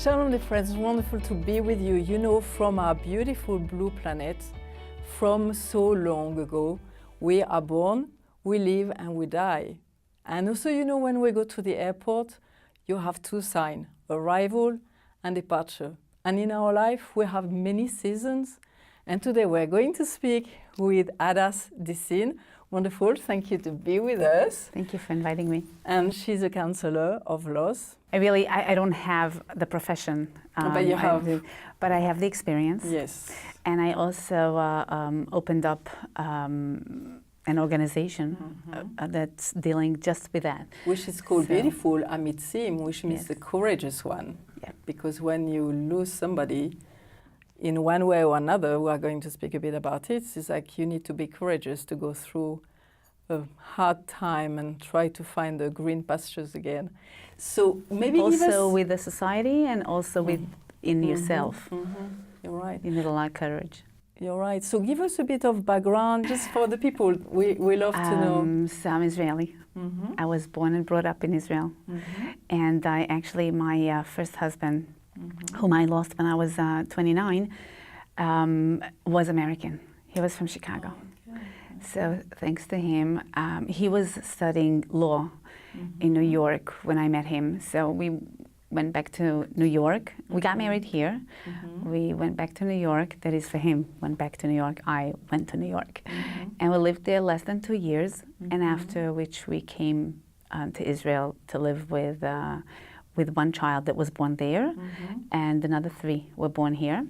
Shalom, dear friends, wonderful to be with you. You know, from our beautiful blue planet, from so long ago, we are born, we live, and we die. And also, you know, when we go to the airport, you have two signs, arrival and departure. And in our life, we have many seasons. And today we're going to speak with Hadas Disin. Wonderful, thank you to be with us. Thank you for inviting me. And she's a counselor of loss. I don't have the profession. But you have. But I have the experience. Yes. And I also opened up an organization that's dealing just with that. Which is called Beautiful Amitzim, which means the courageous one. Yeah. Because when you lose somebody, in one way or another, we are going to speak a bit about it, it's like you need to be courageous to go through a hard time and try to find the green pastures again. So maybe also with the society and also within yourself. You're right. You need a lot of courage. You're right. So give us a bit of background, just for the people we love to know. So I'm Israeli. I was born and brought up in Israel. And my first husband, whom I lost when I was 29, was American. He was from Chicago. So thanks to him, he was studying law in New York when I met him. So we went back to New York. We got married here. We went back to New York. That is, for him, went back to New York. I went to New York. And we lived there less than 2 years. And after which we came to Israel to live with one child that was born there, and another 3 were born here.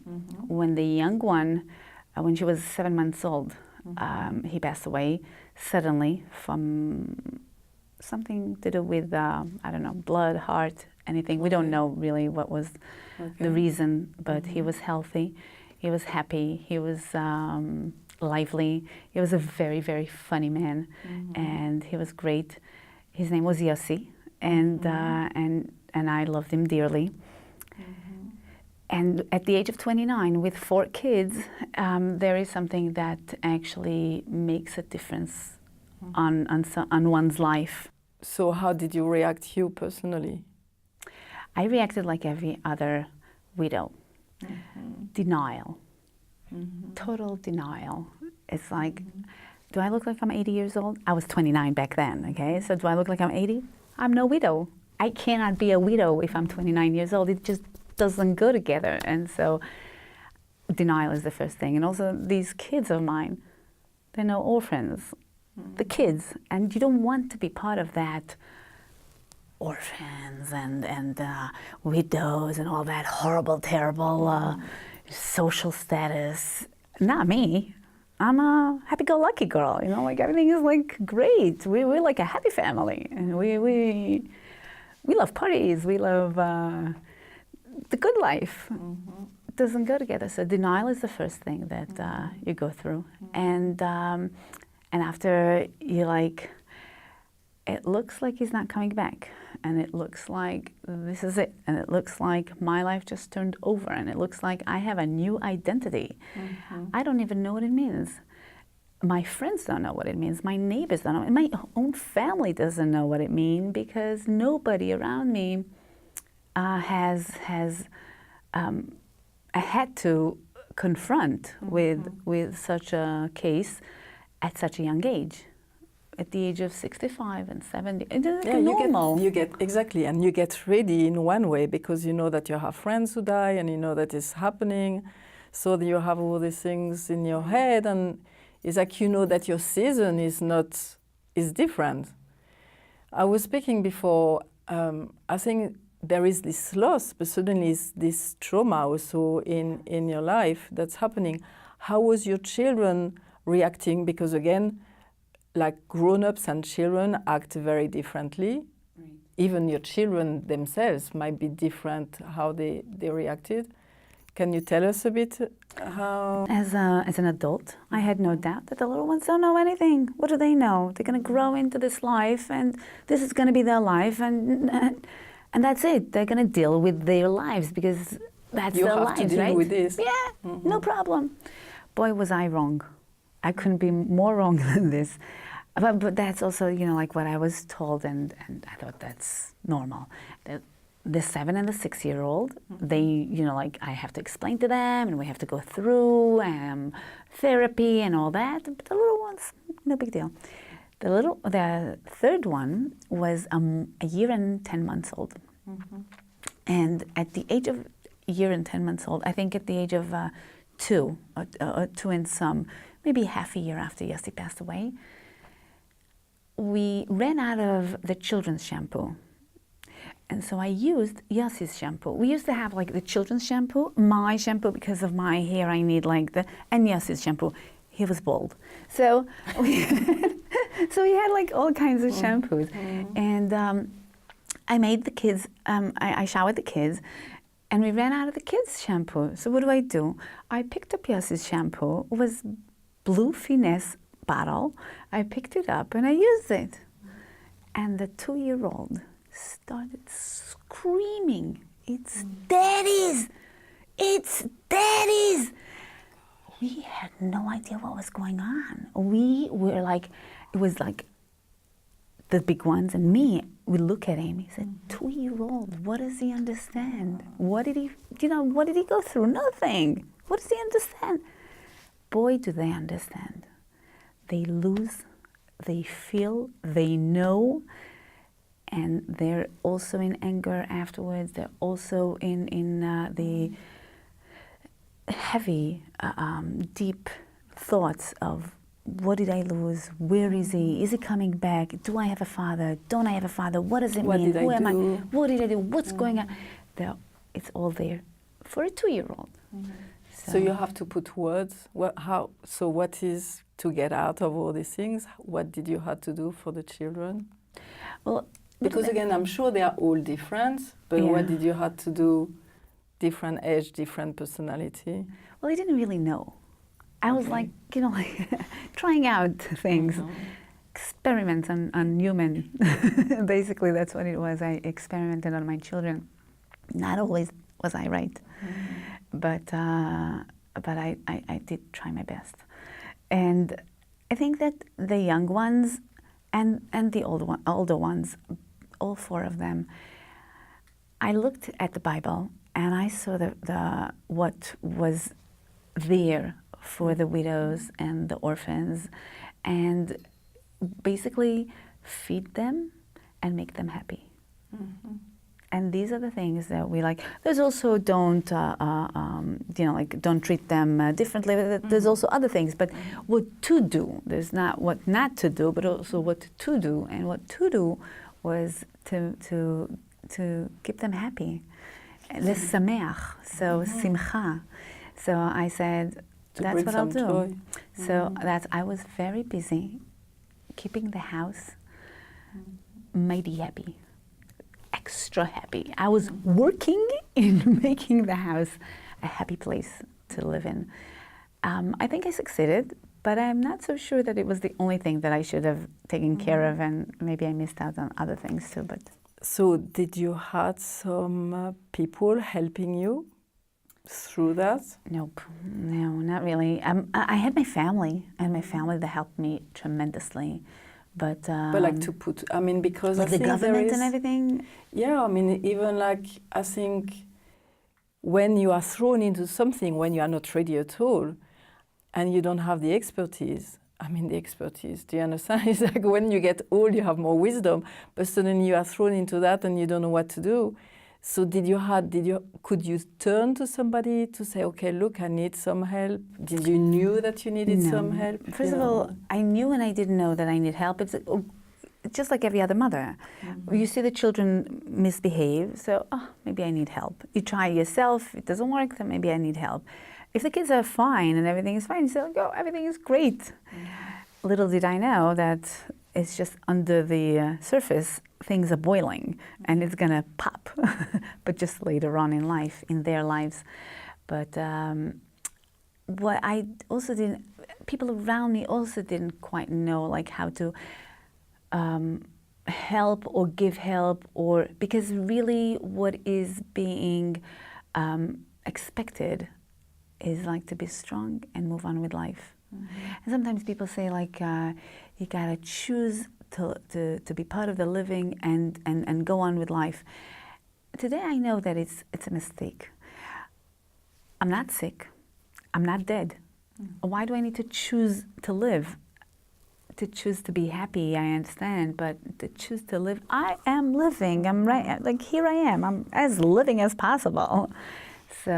When the young one, when she was 7 months old, he passed away suddenly from something to do with, I don't know, blood, heart, anything. We don't know really what was the reason, but he was healthy, he was happy, he was lively. He was a very, very funny man, and he was great. His name was Yossi, and I loved him dearly. And at the age of 29, with 4 kids, there is something that actually makes a difference on one's life. So how did you react, you personally? I reacted like every other widow. Denial. Total denial. It's like, do I look like I'm 80 years old? I was 29 back then, okay? So do I look like I'm 80? I'm no widow. I cannot be a widow if I'm 29 years old. It just doesn't go together. And so denial is the first thing. And also these kids of mine, they're no orphans. The kids, and you don't want to be part of that orphans and widows and all that horrible, terrible social status. Not me. I'm a happy-go-lucky girl, you know, like everything is like great. We're like a happy family, and we love parties, we love the good life. It doesn't go together. So denial is the first thing that you go through. And after you're like, it looks like he's not coming back, and it looks like this is it, and it looks like my life just turned over, and it looks like I have a new identity. I don't even know what it means. My friends don't know what it means. My neighbors don't know. My own family doesn't know what it means, because nobody around me has had to confront with such a case at such a young age. At the age of 65 and 70, it's normal. You get exactly, and you get ready in one way, because you know that you have friends who die, and you know that it's happening. So you have all these things in your head, and it's like you know that your season is different. I was speaking before. I think there is this loss, but suddenly is this trauma also in your life that's happening. How was your children reacting? Because again, like grown-ups and children act very differently. Even your children themselves might be different how they reacted. Can you tell us a bit how? As an adult, I had no doubt that the little ones don't know anything. What do they know? They're going to grow into this life, and this is going to be their life, and that's it. They're going to deal with their lives, because that's their lives, right? You have to deal with this. Yeah, no problem. Boy, was I wrong. I couldn't be more wrong than this. But that's also, you know, like what I was told, and I thought that's normal. That the 7 and the 6-year-old, they, you know, like I have to explain to them and we have to go through therapy and all that. But the little ones, no big deal. The third one was a year and 10 months old. And at the age of a year and 10 months old, I think at the age of 2 and some, maybe half a year after Yossi passed away, we ran out of the children's shampoo. And so I used Yossi's shampoo. We used to have like the children's shampoo, my shampoo because of my hair I need like and Yossi's shampoo. He was bald. So we had like all kinds of shampoos. And I made the kids, I showered the kids, and we ran out of the kids' shampoo. So what do? I picked up Yossi's shampoo. It was blue finesse bottle. I picked it up and I used it. And the 2-year-old started screaming, "It's daddy's! It's daddy's!" We had no idea what was going on. We were like, it was like the big ones and me, we look at him, he said, 2-year-old, what does he understand? What did he go through? Nothing. What does he understand? Boy, do they understand. They lose, they feel, they know, and they're also in anger afterwards. They're also in the heavy, deep thoughts of, what did I lose? Where is he? Is he coming back? Do I have a father? Don't I have a father? What does it mean? Who am I? What did I do? What's going on? It's all there for a 2-year-old. So you have to put words. So what is to get out of all these things? What did you have to do for the children? Well, because again, I'm sure they are all different, but what did you have to do? Different age, different personality? Well, I didn't really know. I was like, like trying out things, experiments on human. Basically, that's what it was. I experimented on my children. Not always was I right, but I did try my best. And I think that the young ones and the older ones, all 4 of them, I looked at the Bible and I saw what was there for the widows and the orphans, and basically feed them and make them happy. And these are the things that we like. There's also don't treat them differently. There's also other things, but what to do. There's not what not to do, but also what to do. And what to do was to keep them happy. L'sameach, so simcha. So I said, that's what I'll do. Joy. So I was very busy keeping the house mighty happy, extra happy. I was working in making the house a happy place to live in. I think I succeeded, but I'm not so sure that it was the only thing that I should have taken care of, and maybe I missed out on other things too. But so did you have some people helping you through that? Nope, no, not really. I had my family, and my family that helped me tremendously. But like to put, I mean, because like I think the government there is, and everything. Yeah, I mean, even like I think when you are thrown into something when you are not ready at all, and you don't have the expertise. I mean, the expertise. Do you understand? It's like when you get old, you have more wisdom, but suddenly you are thrown into that and you don't know what to do. So could you turn to somebody to say, okay, look, I need some help? Did you knew that you needed some help? First of all, I knew and I didn't know that I need help. It's just like every other mother. You see the children misbehave, so maybe I need help. You try yourself, it doesn't work, then maybe I need help. If the kids are fine and everything is fine, you say, everything is great. Little did I know that it's just under the surface, things are boiling and it's gonna pop, but just later on in life, in their lives. But what I also didn't, people around me also didn't quite know like how to help or give help, or because really what is being expected is like to be strong and move on with life. And sometimes people say like you gotta choose to be part of the living and go on with life. today I know that it's a mistake. I'm not sick. I'm not dead. Why do I need to choose to live? To choose to be happy, I understand, but to choose to live, I am living. I'm right, like here I am. I'm as living as possible. So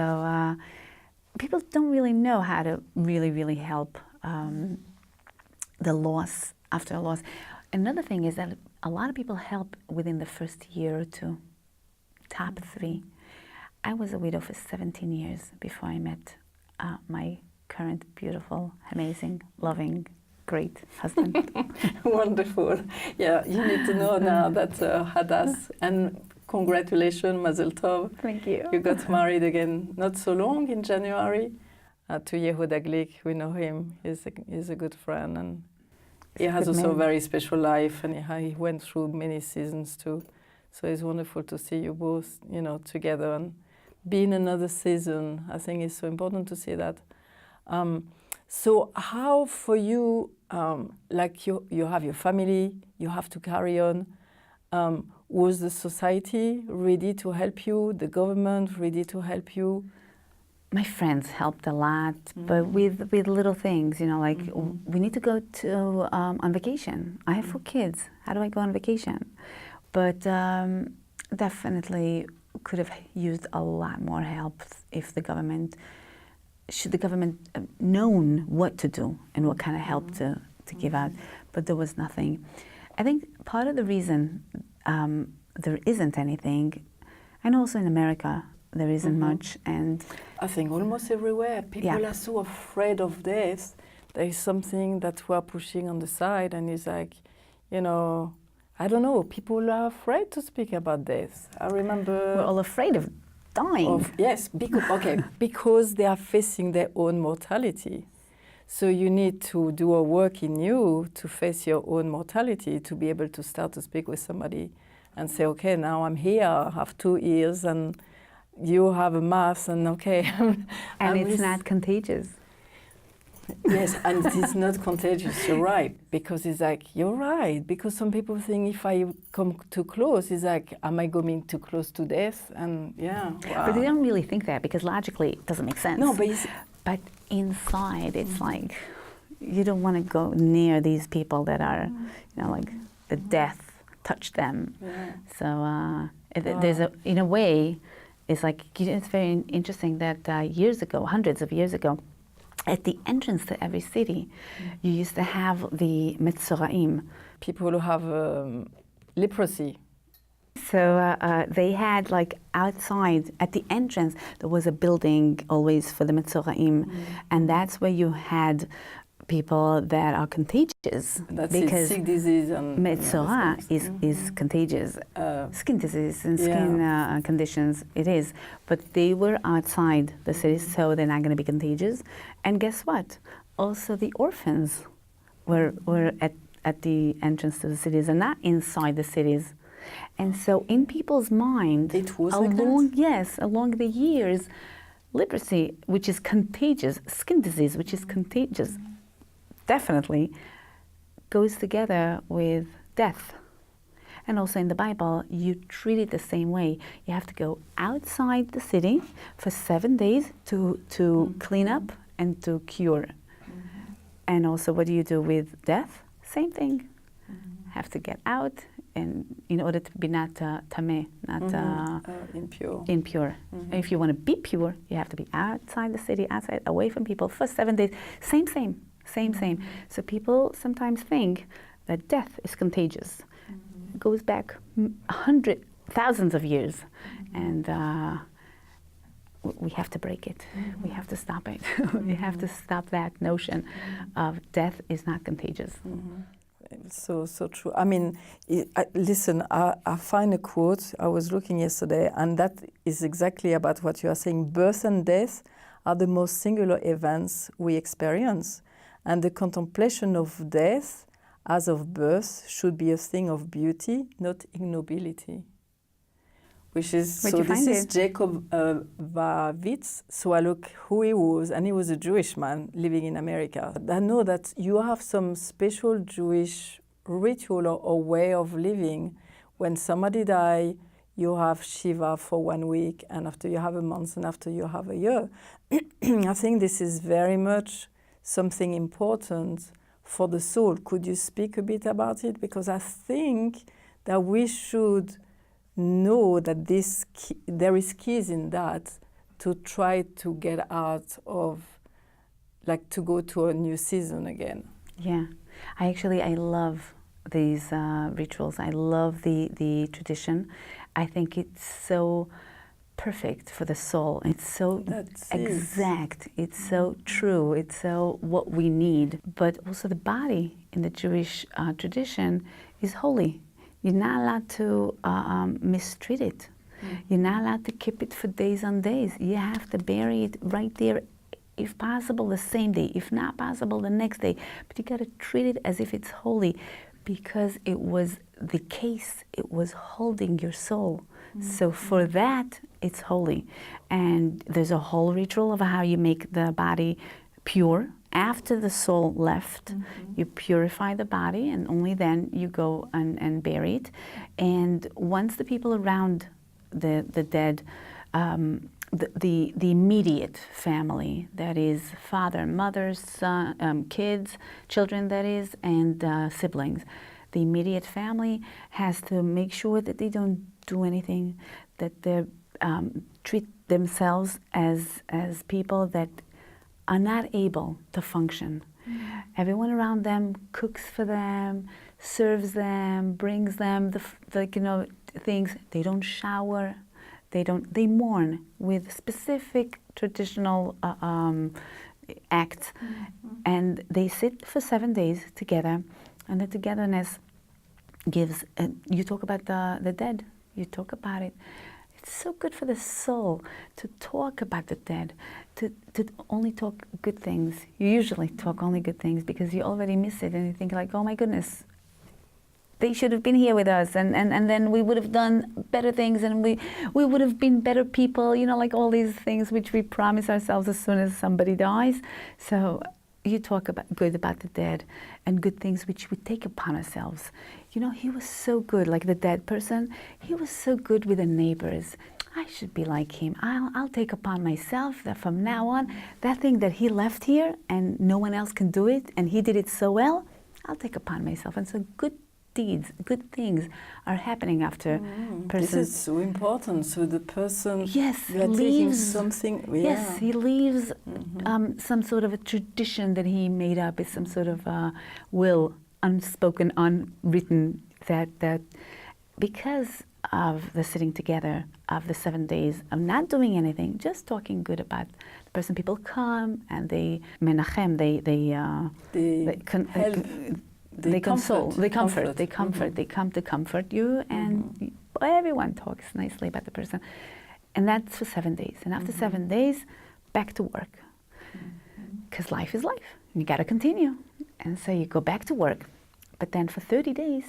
people don't really know how to really help the loss, after a loss. Another thing is that a lot of people help within the first year or two, top 3. I was a widow for 17 years before I met my current beautiful, amazing, loving, great husband. Wonderful. Yeah, you need to know now that Hadas, and congratulations, Mazel Tov. Thank you. You got married again not so long, in January, to Disin-Glick. We know him. He's a good friend, and he has also a very special life, and he went through many seasons too. So it's wonderful to see you both, together and be in another season. I think it's so important to see that. So how for you, like you have your family, you have to carry on, was the society ready to help you, the government ready to help you? My friends helped a lot, but with little things, like we need to go to on vacation. I have 4 kids. How do I go on vacation? But definitely could have used a lot more help if the government, should the government known what to do and what kind of help to give out, but there was nothing. I think part of the reason there isn't anything, and also in America there isn't much, and I think almost everywhere people are so afraid of death. There is something that we are pushing on the side, and it's like, I don't know, people are afraid to speak about death. I remember... We're all afraid of dying. Yes, because they are facing their own mortality. So you need to do a work in you to face your own mortality, to be able to start to speak with somebody and say, okay, now I'm here, I have 2 ears, and you have a mouth, and okay. And it's not contagious. Yes, and it's not contagious, you're right, because it's like, you're right, because some people think if I come too close, it's like, am I going too close to death? And wow. But they don't really think that, because logically it doesn't make sense. No, but inside it's like, you don't want to go near these people that are, like the death touched them. Yeah. So there's in a way, it's like, it's very interesting that years ago, hundreds of years ago, at the entrance to every city, you used to have the Metzoraim. People who have leprosy. So they had, like, outside, at the entrance, there was a building always for the Metzoraim, and that's where you had people that are contagious. That's because sick disease and Metzora is contagious. Skin disease and skin conditions, it is. But they were outside the cities, so they're not going to be contagious. And guess what? Also the orphans were at the entrance to the cities and not inside the cities. And so in people's mind, it was along the years, leprosy, which is contagious, skin disease, which is contagious, definitely goes together with death. And also in the Bible, you treat it the same way. You have to go outside the city for 7 days to clean up and to cure. And also, what do you do with death? Same thing. Have to get out, and in order to be not tameh, not impure. And if you want to be pure, you have to be outside the city, outside, away from people for 7 days. Same. So people sometimes think that death is contagious. It goes back thousands of years, and we have to break it. We have to stop it. We have to stop that notion of death is not contagious. So true. I mean, listen, I find a quote I was looking yesterday, and that is exactly about what you are saying. Birth and death are the most singular events we experience, and the contemplation of death as of birth should be a thing of beauty, not ignobility. Which is, this is Jacob Vavitz. So I look who he was, and he was a Jewish man living in America. I know that you have some special Jewish ritual or way of living. When somebody dies, you have Shiva for 1 week, and after you have a month, and after you have a year. I think this is very much something important for the soul. Could you speak a bit about it? Because I think that we should know that there is keys in that to try to get out of, like, to go to a new season again. Yeah, I love these rituals. I love the tradition. I think it's so perfect for the soul. It's so exact. It's so true. It's so what we need. But also the body in the Jewish tradition is holy. You're not allowed to mistreat it. You're not allowed to keep it for days on days. You have to bury it right there, if possible the same day, if not possible the next day. But you got to treat it as if it's holy, because it was the case, it was holding your soul. So for that, it's holy. And there's a whole ritual of how you make the body pure. After the soul left, you purify the body, and only then you go and bury it. And once the people around the dead, the immediate family, that is father, mother, son, kids, children, that is, and siblings. The immediate family has to make sure that they don't do anything, that they treat themselves as people that are not able to function. Everyone around them cooks for them, serves them, brings them the things. They don't shower. They mourn with specific traditional acts, and they sit for 7 days together, and the togetherness gives. You talk about the dead. You talk about it. It's so good for the soul to talk about the dead, to only talk good things. You usually talk only good things because you already miss it, and you think like, oh my goodness, they should have been here with us, and then we would have done better things, and we would have been better people, like all these things which we promise ourselves as soon as somebody dies. So you talk good about the dead and good things which we take upon ourselves. He was so good, like the dead person, he was so good with the neighbors. I should be like him. I'll take upon myself that from now on, that thing that he left here and no one else can do it, and he did it so well, I'll take upon myself. And so good deeds, good things are happening after person. This is so important. So the person, yes, you are taking something. Yeah. Yes, he leaves some sort of a tradition that he made up. It's some sort of will, unspoken, unwritten, that because of the sitting together, of the 7 days of not doing anything, just talking good about the person. People come and they menachem, they console, they comfort, they come to comfort you, and everyone talks nicely about the person. And that's for 7 days. And after 7 days, back to work. Because life is life. You got to continue. And so you go back to work. But then for 30 days,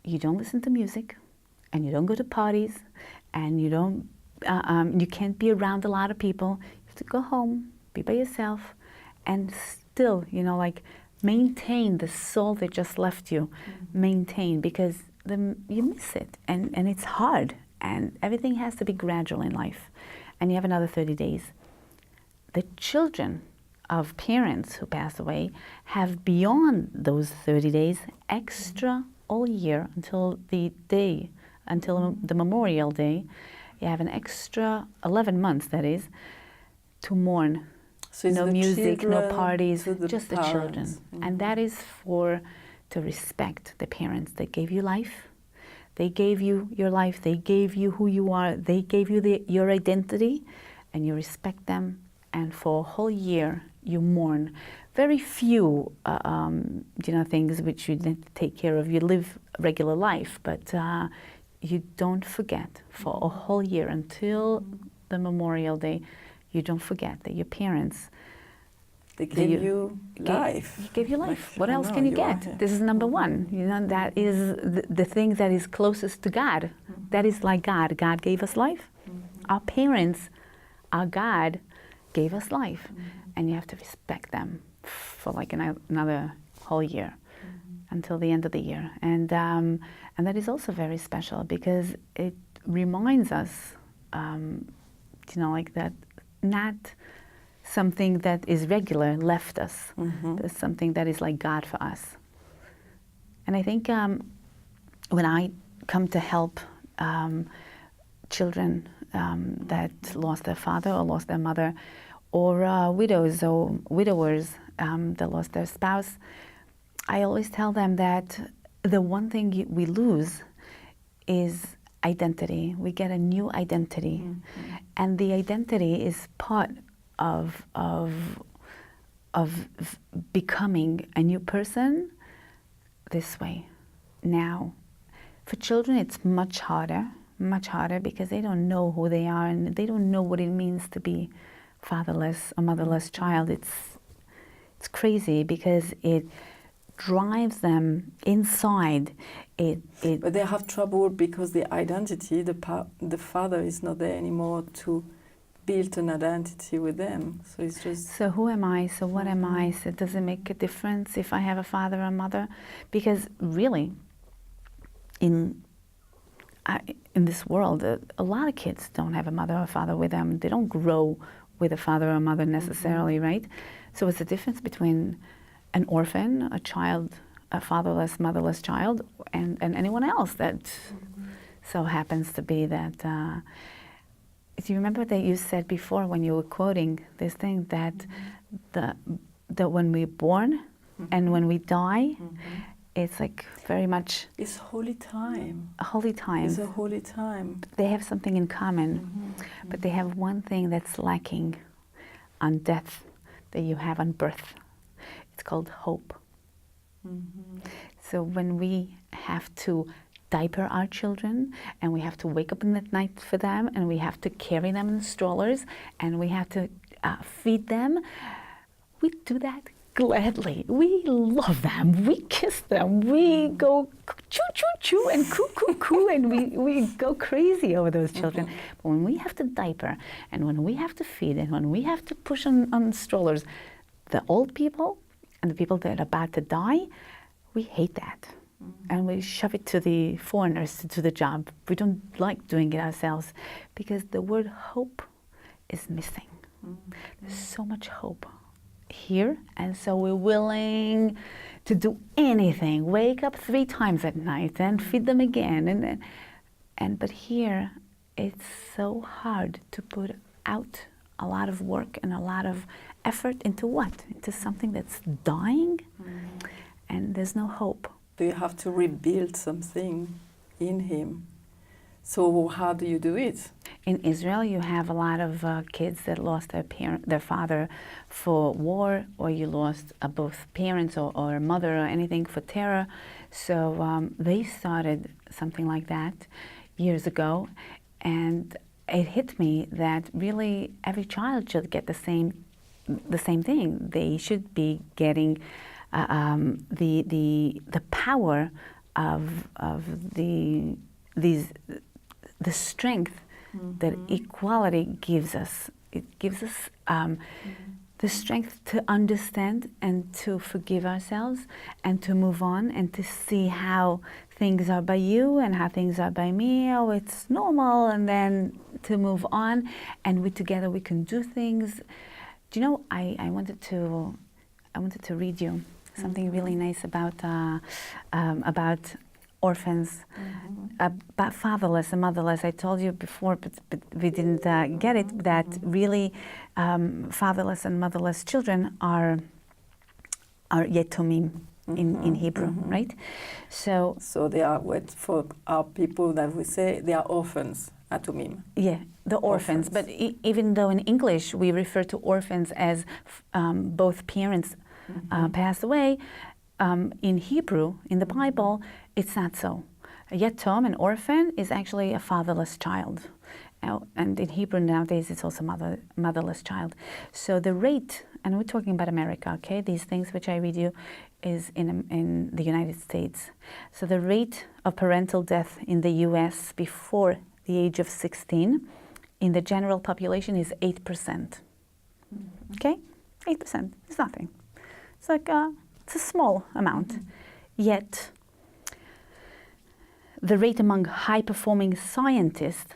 you don't listen to music, and you don't go to parties, and you don't, you can't be around a lot of people. You have to go home, be by yourself, and still, maintain the soul that just left you. Maintain, because you miss it, and it's hard, and everything has to be gradual in life. And you have another 30 days. The children of parents who pass away have, beyond those 30 days, extra all year until the Memorial Day. You have an extra 11 months, that is, to mourn. So no music, children, no parties, so just the children. And that is to respect the parents that gave you life. They gave you your life. They gave you who you are. They gave you your identity, and you respect them. And for a whole year, you mourn. Very few, things which you need to take care of. You live a regular life, but you don't forget for a whole year until the Memorial Day. You don't forget that your parents, they gave you life. Gave you life. What else can you get? This is number one. That is the thing that is closest to God. That is like God. God gave us life. Our parents, our God, gave us life, and you have to respect them for another whole year. until the end of the year. And that is also very special because it reminds us, like that not something that is regular left us, but something that is like God for us. And I think when I come to help children that lost their father or lost their mother, or widows or widowers that lost their spouse, I always tell them that the one thing we lose is identity. We get a new identity, and the identity is part of becoming a new person this way. Now, for children, it's much harder because they don't know who they are and they don't know what it means to be fatherless or motherless child. It's crazy because it drives them inside. But they have trouble because the identity, the father is not there anymore to build an identity with them. So it's just... So who am I? So what am I? So does it make a difference if I have a father or a mother? Because really, in this world, a lot of kids don't have a mother or father with them. They don't grow with a father or a mother necessarily, right? So what's the difference between an orphan, a child, a fatherless, motherless child, and anyone else that so happens to be that... do you remember that you said before when you were quoting this thing that that when we're born and when we die, it's like very much... It's holy time. A holy time. It's a holy time. They have something in common, but they have one thing that's lacking on death that you have on birth. It's called hope. So when we have to diaper our children and we have to wake up in the night for them and we have to carry them in strollers and we have to feed them, we do that gladly. We love them. We kiss them. We go choo choo choo and coo coo coo and we go crazy over those children. But when we have to diaper and when we have to feed and when we have to push on strollers, the old people and the people that are about to die, we hate that. And we shove it to the foreigners to do the job. We don't like doing it ourselves because the word hope is missing. There's so much hope here, and so we're willing to do anything, wake up 3 times at night and feed them again. But here, it's so hard to put out a lot of work and a lot of effort into what? Into something that's dying, and there's no hope. Do you have to rebuild something in him? So how do you do it? In Israel, you have a lot of kids that lost their father for war, or you lost both parents or mother or anything for terror. So they started something like that years ago, and it hit me that really every child should get the same thing. They should be getting the power of the strength that equality gives us. It gives us the strength to understand and to forgive ourselves and to move on and to see how things are by you and how things are by me. Oh, it's normal, and then to move on, and together we can do things. Do you know, I wanted to read you something really nice about orphans, about fatherless and motherless. I told you before, but we didn't get it, that really fatherless and motherless children are yetomim in Hebrew, right? So they are, for our people that we say, they are orphans, atomim. Yeah, the orphans. But even though in English we refer to orphans as both parents passed away, in Hebrew, in the Bible, it's not so. A yetom, an orphan, is actually a fatherless child. And in Hebrew nowadays, it's also motherless child. So the rate, and we're talking about America, okay? These things which I read you is in the United States. So the rate of parental death in the U.S. before the age of 16 in the general population is 8%. Okay? 8%. It's nothing. It's like it's a small amount. Yet, the rate among high-performing scientists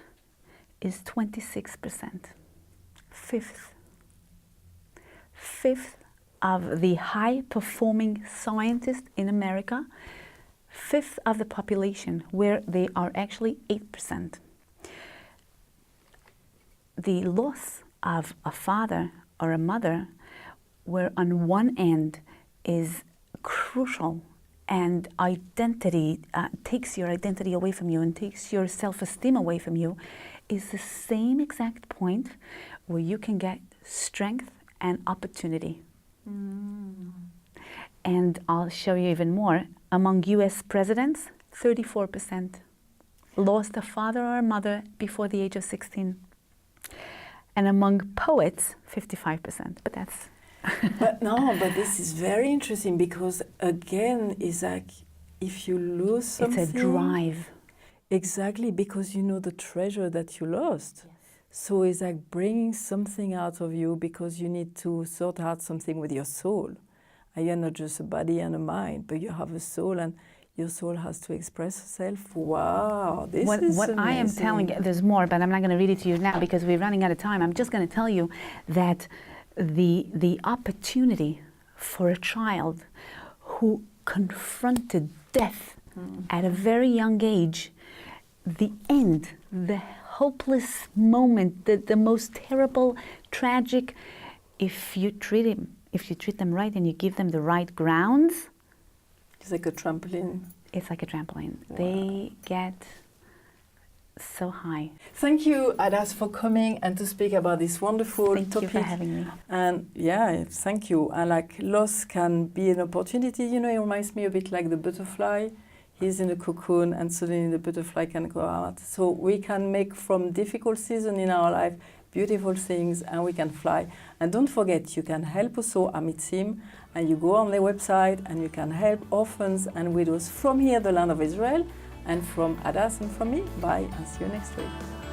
is 26%. Fifth of the high-performing scientists in America, fifth of the population, where they are actually 8%. The loss of a father or a mother, where on one end is crucial and identity, takes your identity away from you and takes your self-esteem away from you, is the same exact point where you can get strength and opportunity. And I'll show you even more. Among US presidents, 34% lost a father or a mother before the age of 16. And among poets, 55%, but that's... But this is very interesting, because again, it's like if you lose something... It's a drive. Exactly, because you know the treasure that you lost. Yes. So it's like bringing something out of you, because you need to sort out something with your soul. And you're not just a body and a mind, but you have a soul, and your soul has to express itself. Wow, this is what I am telling you, there's more, but I'm not going to read it to you now because we're running out of time. I'm just going to tell you that the opportunity for a child who confronted death at a very young age, the end, the hopeless moment, the most terrible, tragic, if you treat them right and you give them the right grounds, it's like a trampoline. It's like a trampoline. Wow. They get so high. Thank you, Hadas, for coming and to speak about this wonderful topic. Thank you for having me. And yeah, thank you. And like loss can be an opportunity. You know, it reminds me a bit like the butterfly. He's in a cocoon, and suddenly the butterfly can go out. So we can make from difficult season in our life beautiful things, and we can fly. And don't forget, you can help also Amitzim, and you go on their website and you can help orphans and widows from here, the land of Israel, and from Hadas and from me. Bye, and see you next week.